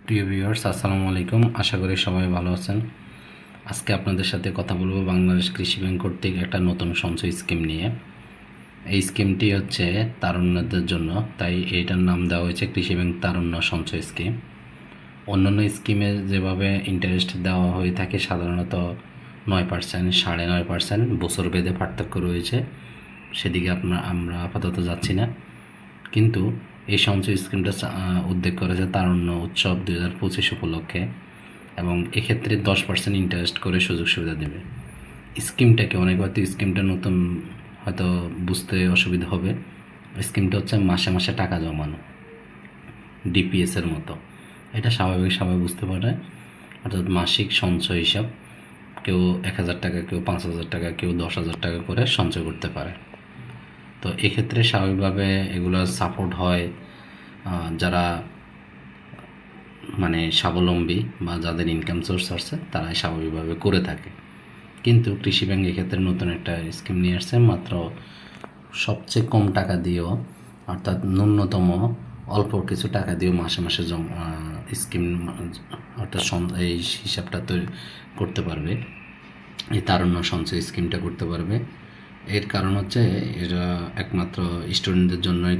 প্রিয় ভিউয়ার্স, আসসালামু আলাইকুম। আশা করি সবাই ভালো আছেন। আজকে আপনাদের সাথে কথা বলবো বাংলাদেশ কৃষি ব্যাংক কর্তৃক একটা নতুন সঞ্চয় স্কিম নিয়ে। এই স্কিমটি হচ্ছে তারুণ্যদের জন্য, তাই এইটার নাম দেওয়া হয়েছে কৃষি ব্যাংক তারুণ্য সঞ্চয় স্কিম। অন্যান্য স্কিমে যেভাবে ইন্টারেস্ট দেওয়া হয়ে থাকে সাধারণত 9%, 9.5%, বছর ভেদে পার্থক্য রয়েছে, সেদিকে আমরা আপাতত যাচ্ছি না। কিন্তু এই সঞ্চয় স্কিমটা উদ্যোগ করেছে তারুণ্য উৎসব 2025 উপলক্ষে, এবং এক্ষেত্রে 10% ইন্টারেস্ট করে সুযোগ সুবিধা দেবে। স্কিমটাকে অনেক হয়তো স্কিমটা নতুন হয়তো বুঝতে অসুবিধা হবে। স্কিমটা হচ্ছে মাসে মাসে টাকা জমানো, ডিপিএসের মতো। এটা স্বাভাবিক সবাই বুঝতে পারে, অর্থাৎ মাসিক সঞ্চয় হিসাব। কেউ 1,000 টাকা, কেউ 5,000 টাকা, কেউ 10,000 টাকা করে সঞ্চয় করতে পারে। তো এক্ষেত্রে স্বাভাবিকভাবে এগুলো সাপোর্ট হয় যারা মানে স্বাবলম্বী বা যাদের ইনকাম সোর্স আছে তারাই স্বাভাবিকভাবে করে থাকে। কিন্তু কৃষি ব্যাংক এক্ষেত্রে নতুন একটা স্কিম নিয়ে আসছে, মাত্র সবচেয়ে কম টাকা দিয়েও, অর্থাৎ ন্যূনতম অল্প কিছু টাকা দিয়েও মাসে মাসে স্কিম, অর্থাৎ এই হিসাবটা তৈরি করতে পারবে, এই তারুণ্য সঞ্চয় স্কিমটা করতে পারবে। এর কারণ হচ্ছে এরা একমাত্র স্টুডেন্টদের জন্যই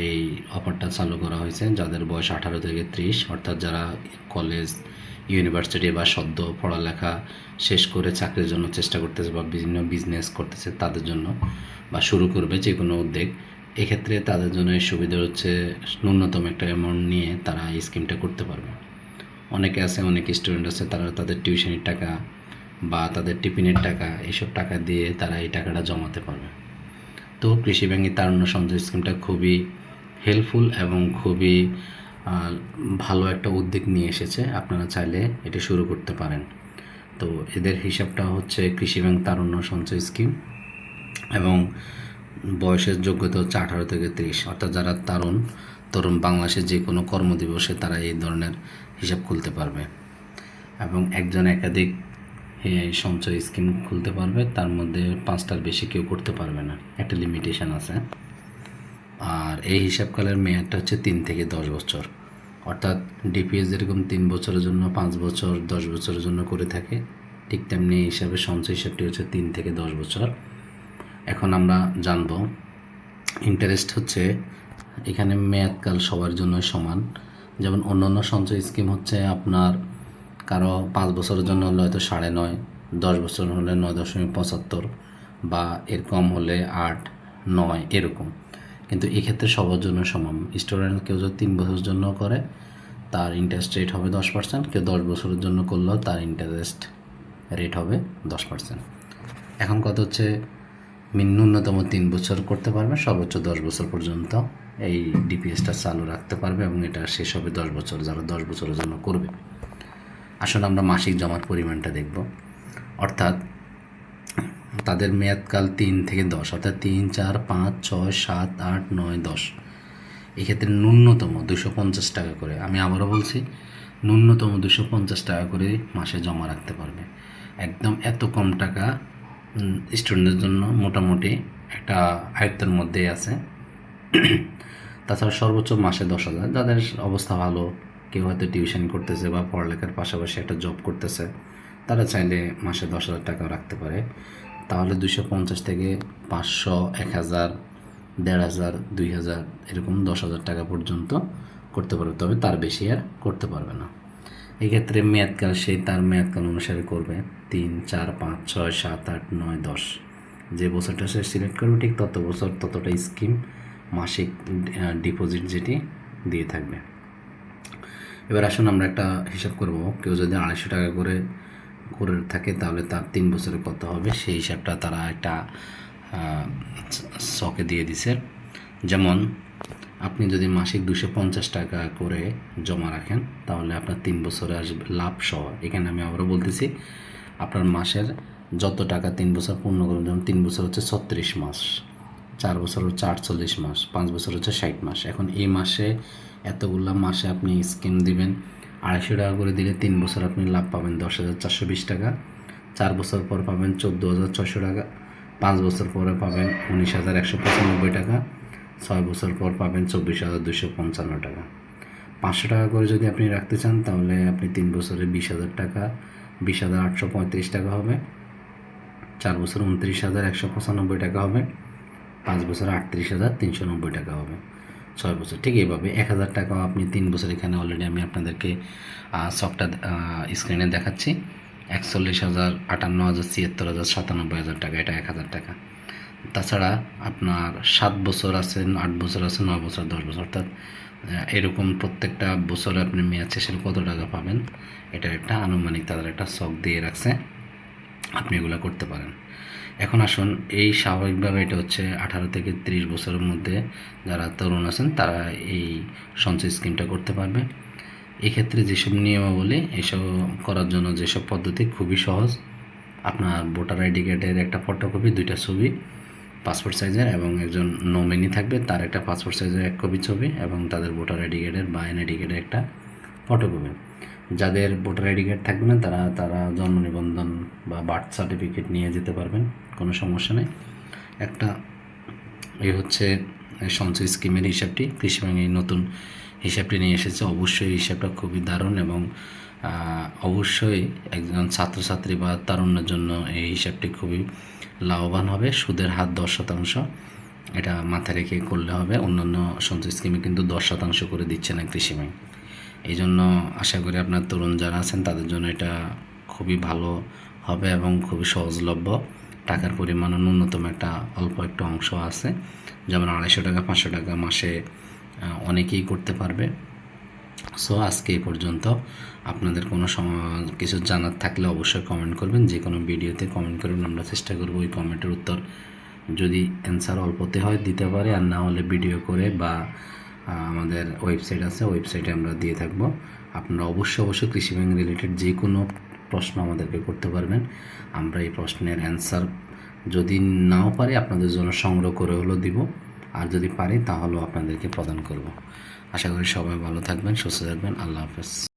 এই অফারটা চালু করা হয়েছে, যাদের বয়স 18 থেকে 30, অর্থাৎ যারা কলেজ, ইউনিভার্সিটি বা সদ্য পড়ালেখা শেষ করে চাকরির জন্য চেষ্টা করতেছে বা বিভিন্ন বিজনেস করতেছে তাদের জন্য, বা শুরু করবে যে কোনো উদ্যোগ, এক্ষেত্রে তাদের জন্য এই সুবিধা হচ্ছে ন্যূনতম একটা অ্যামাউন্ট নিয়ে তারা এই স্কিমটা করতে পারবে। অনেকে আছে, অনেক স্টুডেন্ট আছে, তারা তাদের টিউশনির টাকা বা তাদের টিফিনের টাকা, এইসব টাকা দিয়ে তারা এই টাকাটা জমাতে পারবে। তো কৃষি ব্যাংকের তারুণ্য সঞ্চয় স্কিমটা খুবই হেল্পফুল এবং খুবই ভালো একটা উদ্যোগ নিয়ে এসেছে। আপনারা চাইলে এটা শুরু করতে পারেন। তো এদের হিসাবটা হচ্ছে কৃষি ব্যাংক তারুণ্য সঞ্চয় স্কিম, এবং বয়সের যোগ্যতা হচ্ছে 18 থেকে 30, অর্থাৎ যারা তরুণ বাংলাদেশের যে কোনো কর্মদিবসে তারা এই ধরনের হিসাব খুলতে পারবে, এবং একজন একাধিক এই সঞ্চয় স্কিম খুলতে পারবে। তার মধ্যে 5টার বেশি কেউ করতে পারবে না, একটা লিমিটেশন আছে। আর এই হিসাবকালের মেয়াদটা হচ্ছে 3 থেকে 10 বছর, অর্থাৎ ডিপিএস যেরকম 3 বছরের জন্য, 5 বছর, 10 বছরের জন্য করে থাকে, ঠিক তেমনি এই হিসাবে সঞ্চয় হিসাবটি হচ্ছে 3 থেকে 10 বছর। এখন আমরা জানব ইন্টারেস্ট হচ্ছে এখানে মেয়াদকাল সবার জন্য সমান। যেমন অন্যান্য সঞ্চয় স্কিম হচ্ছে আপনার কারো 5 বছরের জন্য হলে হয়তো 9.5, 10 বছর হলে 9.75, বা এর কম হলে 8, 9 এরকম। কিন্তু এক্ষেত্রে সবার জন্য সমান। স্টুডেন্ট কেউ যদি 3 বছরের জন্য করে তার ইন্টারেস্ট রেট হবে 10%, কেউ 10 বছরের জন্য করলেও তার ইন্টারেস্ট রেট হবে 10%। এখন কথা হচ্ছে ন্যূনতম 3 বছর করতে পারবে, সর্বোচ্চ 10 বছর পর্যন্ত এই ডিপিএসটা চালু রাখতে পারবে, এবং এটা শেষ হবে 10 বছর, যারা 10 বছরের জন্য করবে। আসলে আমরা মাসিক জমার পরিমাণটা দেখব, অর্থাৎ তাদের মেয়াদকাল 3 থেকে 10, অর্থাৎ 3, 4, 5, 6, 7, 8, 9, 10। এক্ষেত্রে ন্যূনতম 250 টাকা করে, আমি আবারও বলছি, ন্যূনতম 250 টাকা করে মাসে জমা রাখতে পারবে। একদম এত কম টাকা স্টুডেন্টদের জন্য মোটামুটি একটা আয়ত্তের মধ্যেই আছে। তাছাড়া সর্বোচ্চ মাসে 10,000, যাদের অবস্থা ভালো, কেউ হয়তো টিউশন করতেছে বা পড়ালেখার পাশাপাশি একটা জব করতেছে, তারা চাইলে মাসে 10,000 টাকাও রাখতে পারে। তাহলে 250 থেকে 500, 1,000, 1,500, 2,000, এরকম 10,000 টাকা পর্যন্ত করতে পারবে, তবে তার বেশি আর করতে পারবে না। এক্ষেত্রে মেয়াদকাল তার মেয়াদকাল অনুসারে করবে, 3, 4, 5, 6, 7, 8, 9, 10। যে বছরটা সে সিলেক্ট করবে ঠিক তত বছর ততটা স্কিম মাসিক ডিপোজিট যেটি দিয়ে থাকবে। এবার আসুন আমরা একটা হিসাব করব। কেউ যদি 250 টাকা করে করে থাকে তাহলে তার 3 বছরে কত হবে, সেই হিসাবটা তারা একটা শখে দিয়ে দিছে। যেমন আপনি যদি মাসিক 250 টাকা করে জমা রাখেন তাহলে আপনার 3 বছরে আসবে লাভ সহ। এখানে আমি আবারও বলতেছি, আপনার মাসের যত টাকা 3 বছর পূর্ণ করবেন, যেমন 3 বছর হচ্ছে 36 মাস, 4 বছর হচ্ছে 48 মাস, 5 বছর হচ্ছে 60 মাস। এখন এই মাসে এতগুলা মাসে আপনি স্কিম দিবেন, 250 টাকা করে দিলে 3 বছর আপনি লাভ পাবেন 10,420 টাকা, 4 বছর পর পাবেন 14,600 টাকা, 5 বছর পরে পাবেন 19,195 টাকা, 6 বছর পর পাবেন 24,255 টাকা। 500 টাকা করে যদি আপনি রাখতে চান তাহলে আপনি 3 বছরে 20,000 টাকা, 20,835 টাকা হবে। 4 বছর 29,195 টাকা হবে। 5 বছর 38,390 টাকা হবে। 6 বছর ঠিক এইভাবে 1,000 টাকাও আপনি 3 বছর, এখানে অলরেডি আমি আপনাদেরকে সবটা স্ক্রিনে দেখাচ্ছি। 41,000, 58,000, 76,000, 97,000 টাকা, এটা 1,000 টাকা। তাছাড়া আপনার 7 বছর আছে, 8 বছর আছে, 9 বছর, 10 বছর, অর্থাৎ এরকম প্রত্যেকটা বছরে আপনি মেয়াদ শেষে কত টাকা পাবেন এটার একটা আনুমানিক তাদের একটা শখ দিয়ে রাখছে, আপনি এগুলো করতে পারেন। এখন আসুন, এই স্বাভাবিকভাবে এটা হচ্ছে 18 থেকে 30 বছরের মধ্যে যারা তরুণ আছেন তারা এই সঞ্চয় স্কিমটা করতে পারবে। এক্ষেত্রে যেসব নিয়মাবলী এসব করার জন্য যেসব পদ্ধতি খুবই সহজ। আপনার ভোটার আইডি কার্ডের একটা ফটোকপি, 2টা ছবি পাসপোর্ট সাইজের, এবং একজন নমিনি থাকবে তার একটা পাসপোর্ট সাইজের 1 কপি ছবি, এবং তাদের ভোটার আইডি কার্ডের বা এনআইডি কার্ডের একটা ফটোকপি। যাদের ভোটার আইডি কার্ড থাকবে না তারা জন্ম নিবন্ধন বা বার্থ সার্টিফিকেট নিয়ে যেতে পারবেন, কোনো সমস্যা নেই। একটা এই হচ্ছে সঞ্চয় স্কিমের হিসাবটি। কৃষি ব্যাংক এই নতুন হিসাবটি নিয়ে এসেছে। অবশ্যই এই হিসাবটা খুবই দারুণ, এবং অবশ্যই একজন ছাত্রছাত্রী বা তারুণ্যের জন্য এই হিসাবটি খুবই লাভবান হবে। সুদের হার 10%, এটা মাথায় রেখে করলে হবে। অন্যান্য সঞ্চয় স্কিমে কিন্তু 10% করে দিচ্ছে না কৃষি ব্যাংক। এই জন্য আশা করি আপনার তরুণ যারা আছেন তাদের জন্য এটা খুবই ভালো হবে এবং খুবই সহজলভ্য। টাকার পরিমাণও ন্যূনতম একটা অল্প একটা অংশ আছে, যেমন 250 টাকা, 500 টাকা মাসে অনেকেই করতে পারবে। সো আজকে এই পর্যন্ত। আপনাদের কোনো কিছু জানার থাকলে অবশ্যই কমেন্ট করবেন, যে কোনো ভিডিওতে কমেন্ট করবেন, আমরা চেষ্টা করব ওই কমেন্টের উত্তর যদি অ্যান্সার অল্পতে হয় দিতে পারে, আর না হলে ভিডিও করে বা আমাদের ওয়েবসাইট আছে ওয়েবসাইটে আমরা দিয়ে থাকবো। আপনারা অবশ্যই কৃষি ব্যাংক রিলেটেড যে কোনো প্রশ্ন আমাদেরকে করতে পারবেন। আমরা এই প্রশ্নের অ্যান্সার যদি নাও পারি আপনাদের জন্য সংগ্রহ করে হলেও দিব, আর যদি পারি তাহলেও আপনাদেরকে প্রদান করব। আশা করি সবাই ভালো থাকবেন, সুস্থ থাকবেন। আল্লাহ হাফেজ।